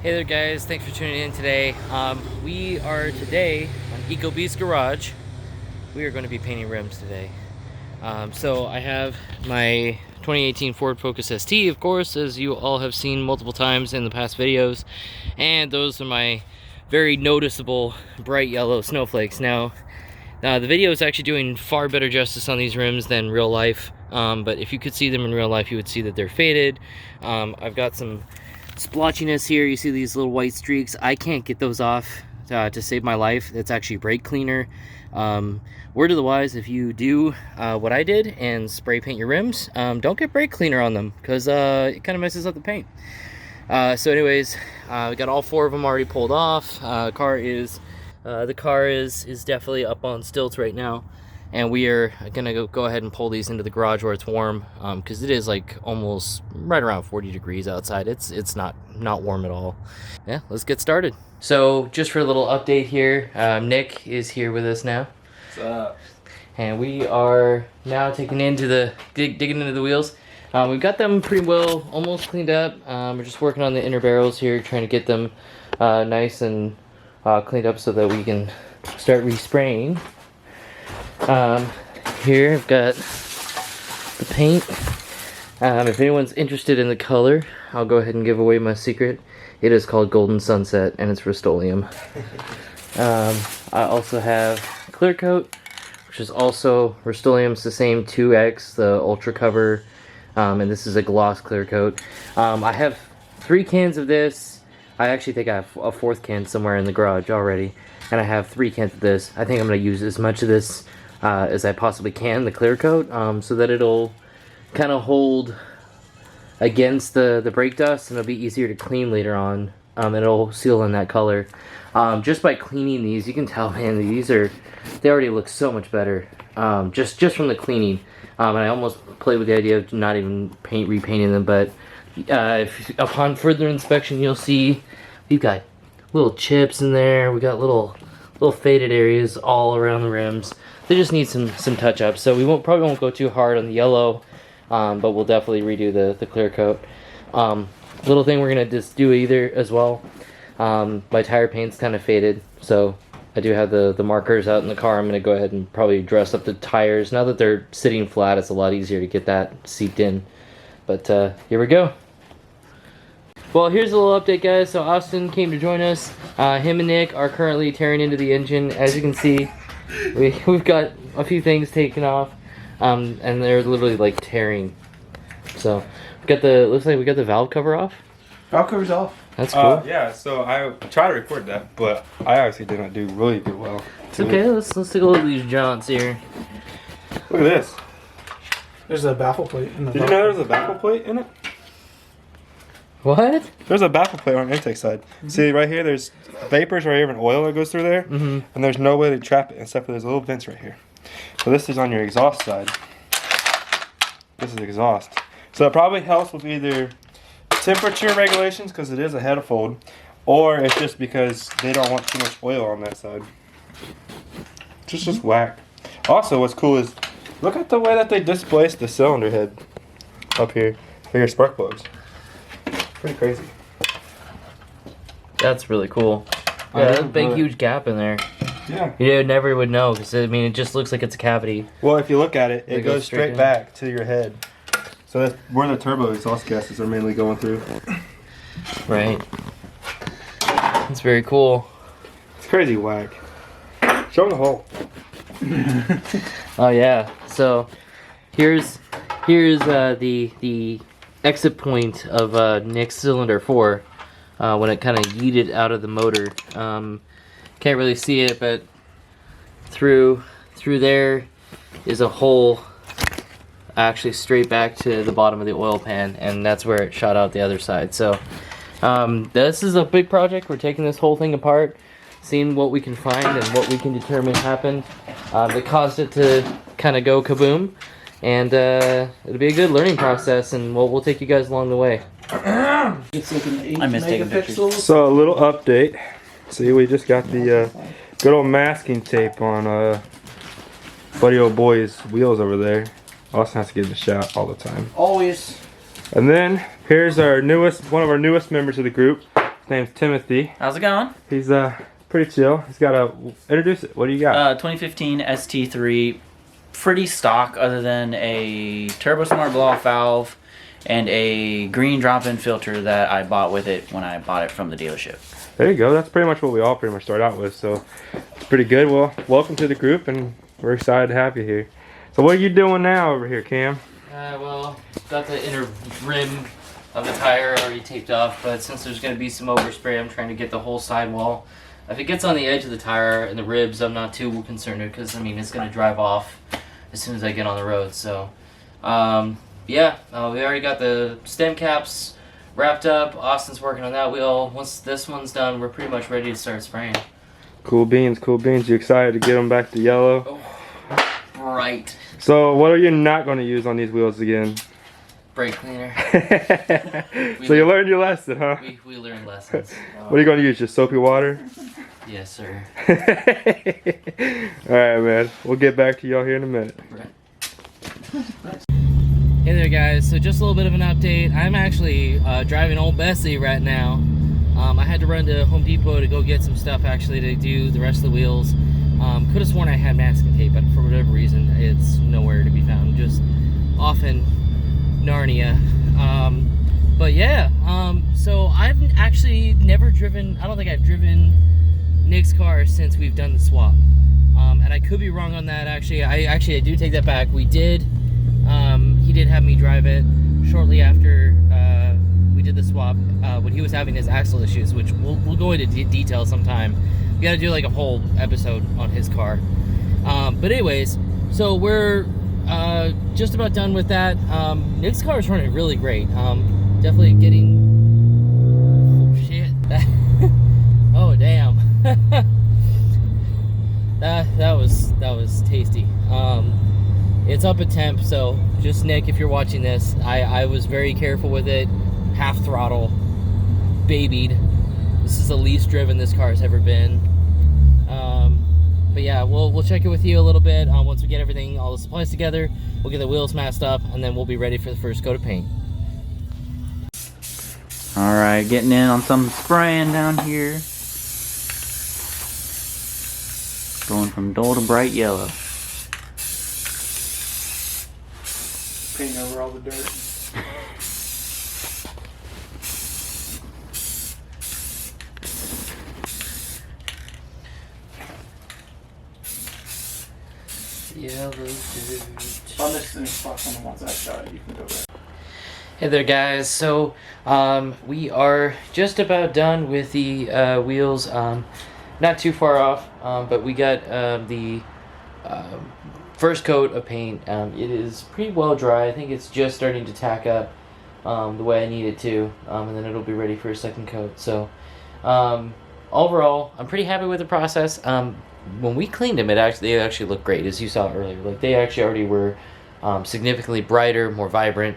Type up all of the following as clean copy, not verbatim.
Hey there guys, thanks for tuning in today. We are today on EcoBeast Garage. We are going to be painting rims today. So I have my 2018 Ford Focus ST, of course, as you all have seen multiple times in the past videos. And those are my very noticeable bright yellow snowflakes. Now, the video is actually doing far better justice on these rims than real life. But if you could see them in real life, you would see that they're faded. I've got some splotchiness here. You see these little white streaks. I can't get those off to save my life. It's actually brake cleaner. Word of the wise, if you do what I did and spray paint your rims, don't get brake cleaner on them, because it kind of messes up the paint. So anyways, we got all four of them already pulled off. The car is definitely up on stilts right now, and we are gonna go ahead and pull these into the garage where it's warm, because it is like almost right around 40 degrees outside. It's not warm at all. Yeah, let's get started. So just for a little update here, Nick is here with us now. What's up? And we are now taking into the digging into the wheels. We've got them pretty well almost cleaned up. We're just working on the inner barrels here, trying to get them nice and cleaned up so that we can start respraying. Here I've got the paint. If anyone's interested in the color, I'll go ahead and give away my secret. It is called Golden Sunset, and it's Rust-Oleum. I also have clear coat, which is also Rust-Oleum. It's the same 2X, the Ultra Cover, and this is a gloss clear coat. I have 3 cans of this. I actually think I have a 4th can somewhere in the garage already, and I have 3 cans of this. I think I'm going to use as much of this as I possibly can, the clear coat, so that it'll kind of hold against the brake dust, and it'll be easier to clean later on, and it'll seal in that color. Just by cleaning these, you can tell, man, they already look so much better, just from the cleaning. And I almost played with the idea of not even repainting them, but upon further inspection, you'll see we've got little chips in there. We got little faded areas all around the rims. They just need some touch-ups, so we probably won't go too hard on the yellow, but we'll definitely redo the clear coat. Little thing we're gonna just do either as well. My tire paint's kind of faded, so I do have the markers out in the car. I'm gonna go ahead and probably dress up the tires. Now that they're sitting flat, it's a lot easier to get that seeped in. But here we go. Well, here's a little update, guys. So Austin came to join us. Him and Nick are currently tearing into the engine. As you can see, we've got a few things taken off, and they're literally like tearing. So we got looks like we got the valve cover off. Valve cover's off. That's cool. Yeah, so I tried to record that, but I obviously did not do really well. It's okay. Let's take a look at these jaunts here. Look at this. There's a baffle plate in the Did you know there's a baffle plate in it? What? There's a baffle plate on the intake side. See right here, there's vapors right here and oil that goes through there, and there's no way to trap it except for those little vents right here. So this is on your exhaust side. This is exhaust. So it probably helps with either temperature regulations, because it is a head-fold, or it's just because they don't want too much oil on that side. Just whack. Also, what's cool is, look at the way that they displaced the cylinder head up here for your spark plugs. Pretty crazy. That's really cool. Yeah, there's a big, huge gap in there. Yeah. You never would know, because I mean, it just looks like it's a cavity. Well, if you look at it, it goes straight in. back to your head. So that's where the turbo exhaust gases are mainly going through. Right. That's very cool. It's crazy whack. Show them the hole. Oh yeah. So here's the exit point of Nick's cylinder 4 when it kind of yeeted out of the motor. Can't really see it, but through there is a hole actually straight back to the bottom of the oil pan, and that's where it shot out the other side. So this is a big project. We're taking this whole thing apart, seeing what we can find and what we can determine happened that caused it to kind of go kaboom. And it'll be a good learning process, and we'll take you guys along the way. It's like an 8 I miss taking megapixels. So a little update. See, we just got the good old masking tape on buddy old boy's wheels over there. Austin has to give it a shot all the time. Always. And then here's our one of our newest members of the group, His name's Timothy. How's it going? He's pretty chill. He's got a introduce it. What do you got? 2015 ST3, pretty stock other than a Turbo Smart blow-off valve and a green drop-in filter that I bought with it when I bought it from the dealership. There you go. That's pretty much what we all pretty much start out with. So it's pretty good. Well, welcome to the group, and we're excited to have you here. So what are you doing now over here, Cam? Well, got the inner rim of the tire already taped off, but since there's going to be some overspray, I'm trying to get the whole sidewall. If it gets on the edge of the tire and the ribs, I'm not too concerned because, I mean, it's going to drive off as soon as I get on the road. So, yeah, we already got the stem caps wrapped up. Austin's working on that wheel. Once this one's done, we're pretty much ready to start spraying. Cool beans, cool beans. You excited to get them back to yellow? Oh, bright. So what are you not going to use on these wheels again? Brake cleaner. So you learned your lesson, huh? We learned lessons. What are you going to use? Just soapy water? Yes, sir. Alright, man. We'll get back to y'all here in a minute. Hey there, guys. So just a little bit of an update. I'm actually driving Old Bessie right now. I had to run to Home Depot to go get some stuff actually to do the rest of the wheels. Could have sworn I had masking tape, but for whatever reason, it's nowhere to be found. Just off in Narnia. But yeah, so I've actually never driven, I don't think I've driven Nick's car since we've done the swap. And I could be wrong on that, actually. I do take that back. We did, he did have me drive it shortly after we did the swap, when he was having his axle issues, which we'll go into detail sometime. We gotta do like a whole episode on his car. But anyways, so we're just about done with that. Nick's car is running really great. Definitely getting, oh shit, oh damn. that was tasty. It's up at temp, so just Nick, if you're watching this, I was very careful with it. Half throttle, babied. This is the least driven this car has ever been. But yeah, we'll check it with you a little bit. Once we get everything, all the supplies together, we'll get the wheels masked up, and then we'll be ready for the first coat of paint. Alright, getting in on some spraying down here. Going from dull to bright yellow. Paint over all the dirt. Yellow dirt. On this thing, spot on the ones I shot, you can go there. Hey there, guys. So we are just about done with the wheels. Not too far off, but we got the first coat of paint. It is pretty well dry. I think it's just starting to tack up the way I need it to, and then it'll be ready for a second coat. So overall, I'm pretty happy with the process. When we cleaned them, they actually looked great, as you saw earlier. Like, they actually already were significantly brighter, more vibrant.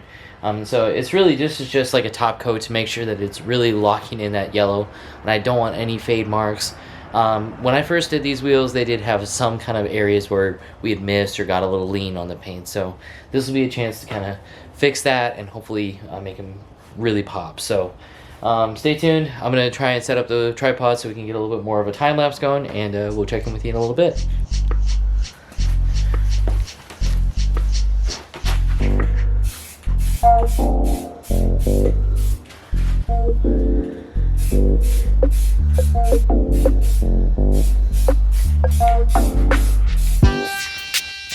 So it's really just like a top coat to make sure that it's really locking in that yellow, and I don't want any fade marks. When I first did these wheels, they did have some kind of areas where we had missed or got a little lean on the paint. So this will be a chance to kind of fix that and hopefully make them really pop. So stay tuned. I'm going to try and set up the tripod so we can get a little bit more of a time lapse going, and we'll check in with you in a little bit.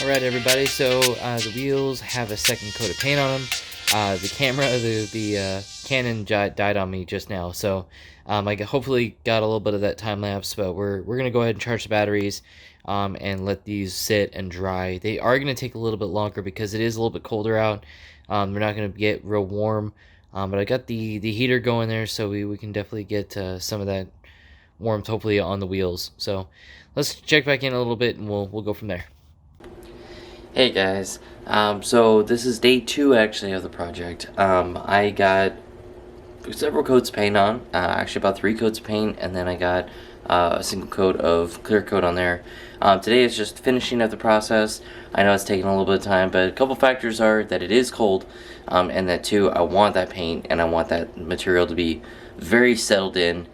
Alright, everybody, so the wheels have a second coat of paint on them. The camera, the Canon died on me just now, so I hopefully got a little bit of that time lapse, but we're going to go ahead and charge the batteries and let these sit and dry. They are going to take a little bit longer because it is a little bit colder out. They're not going to get real warm, but I got the heater going there, so we can definitely get some of that warmth hopefully on the wheels. So let's check back in a little bit and we'll go from there. Hey guys, so this is day 2 actually of the project. I got several coats of paint on, actually about 3 coats of paint, and then I got a single coat of clear coat on there. Today is just finishing up the process. I know it's taking a little bit of time, but a couple factors are that it is cold, and that too, I want that paint and I want that material to be very settled in,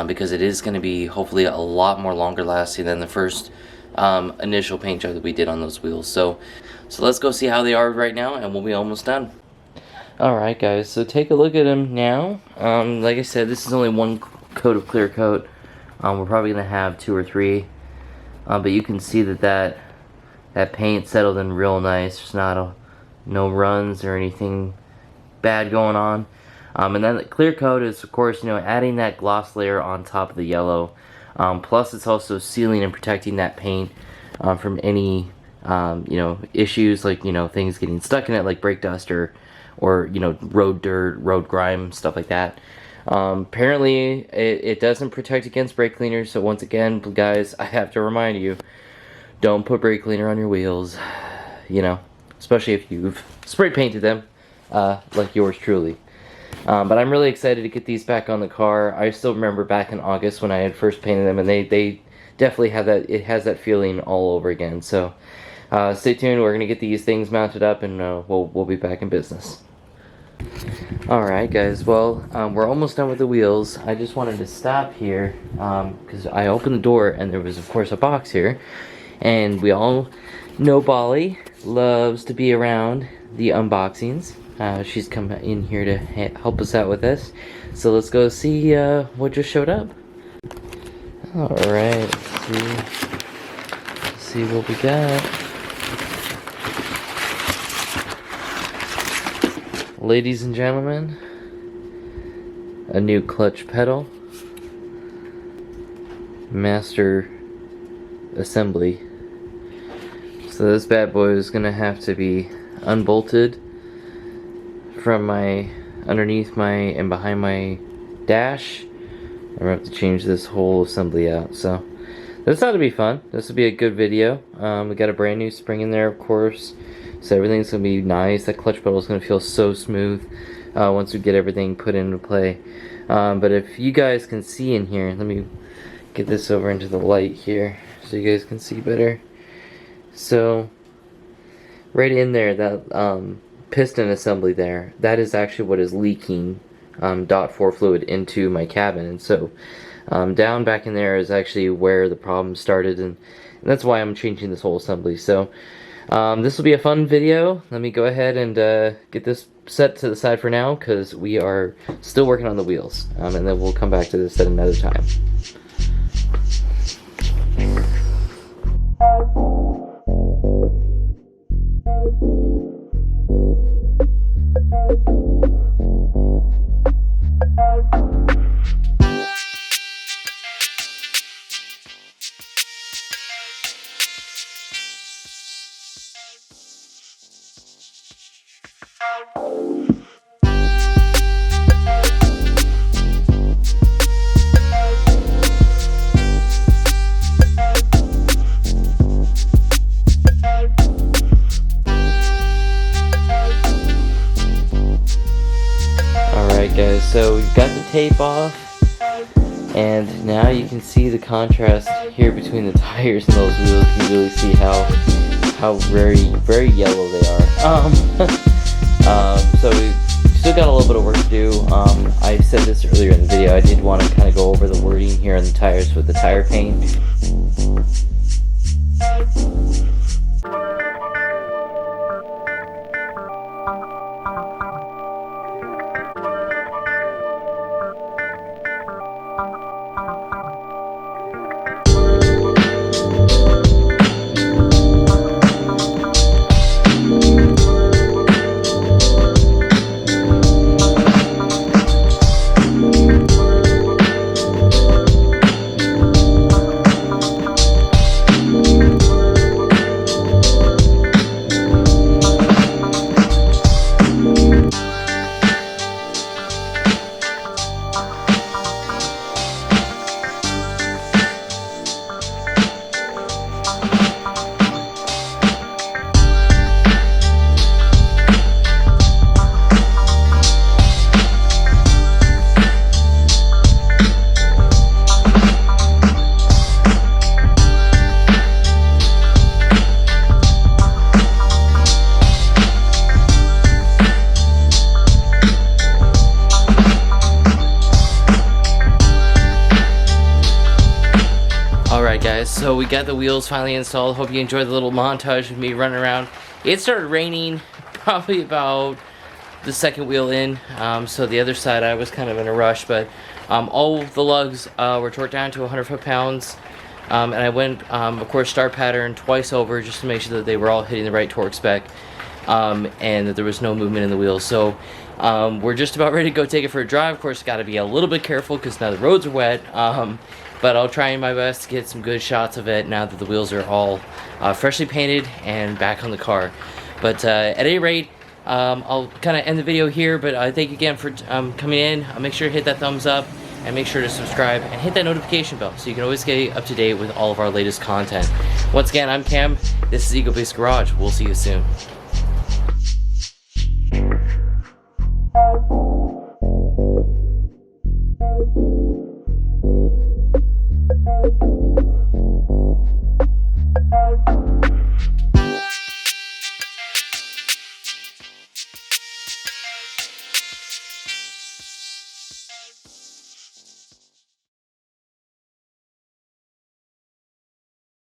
because it is going to be hopefully a lot more longer lasting than the first initial paint job that we did on those wheels. So let's go see how they are right now, and we'll be almost done. Alright guys, so take a look at them now. Like I said, this is only one coat of clear coat. We're probably going to have 2 or 3. But you can see that paint settled in real nice. There's no runs or anything bad going on. And then the clear coat is, of course, adding that gloss layer on top of the yellow. Plus it's also sealing and protecting that paint from any issues like things getting stuck in it, like brake dust or road dirt, road grime, stuff like that. Apparently it doesn't protect against brake cleaner, so once again guys, I have to remind you, don't put brake cleaner on your wheels, especially if you've spray painted them like yours truly. But I'm really excited to get these back on the car. I still remember back in August when I had first painted them, and they definitely have that, it has that feeling all over again. So stay tuned, we're gonna get these things mounted up, and we'll be back in business. Alright guys, well, we're almost done with the wheels. I just wanted to stop here because I opened the door and there was of course a box here, and we all know Bolly loves to be around the unboxings. She's come in here to help us out with this, so let's go see what just showed up. Alright, let's see what we got. Ladies and gentlemen, a new clutch pedal, master assembly. So this bad boy is gonna have to be unbolted from underneath and behind my dash. I'm gonna have to change this whole assembly out. So this ought to be fun. This will be a good video. We got a brand new spring in there, of course. So everything's going to be nice. That clutch pedal is going to feel so smooth once we get everything put into play. But if you guys can see in here, let me get this over into the light here so you guys can see better. So right in there, that piston assembly there, that is actually what is leaking .4 fluid into my cabin. And so down back in there is actually where the problem started, and that's why I'm changing this whole assembly. So this will be a fun video. Let me go ahead and get this set to the side for now, because we are still working on the wheels, and then we'll come back to this at another time. Alright guys, so we've got the tape off, and now you can see the contrast here between the tires and those wheels. You can really see how very, very yellow they are. So we've still got a little bit of work to do. I said this earlier in the video, I did want to kind of go over the wording here on the tires with the tire paint. So we got the wheels finally installed. Hope you enjoyed the little montage of me running around. It started raining probably about the second wheel in, so the other side I was kind of in a rush, but all of the lugs were torqued down to 100 foot-pounds, and I went, of course, star pattern twice over just to make sure that they were all hitting the right torque spec, and that there was no movement in the wheels. So we're just about ready to go take it for a drive. Of course, got to be a little bit careful because now the roads are wet, but I'll try my best to get some good shots of it now that the wheels are all freshly painted and back on the car. But at any rate, I'll kind of end the video here, but thank you again for coming in. Make sure to hit that thumbs up and make sure to subscribe and hit that notification bell so you can always get up to date with all of our latest content. Once again, I'm Cam. This is Ego Base Garage. We'll see you soon.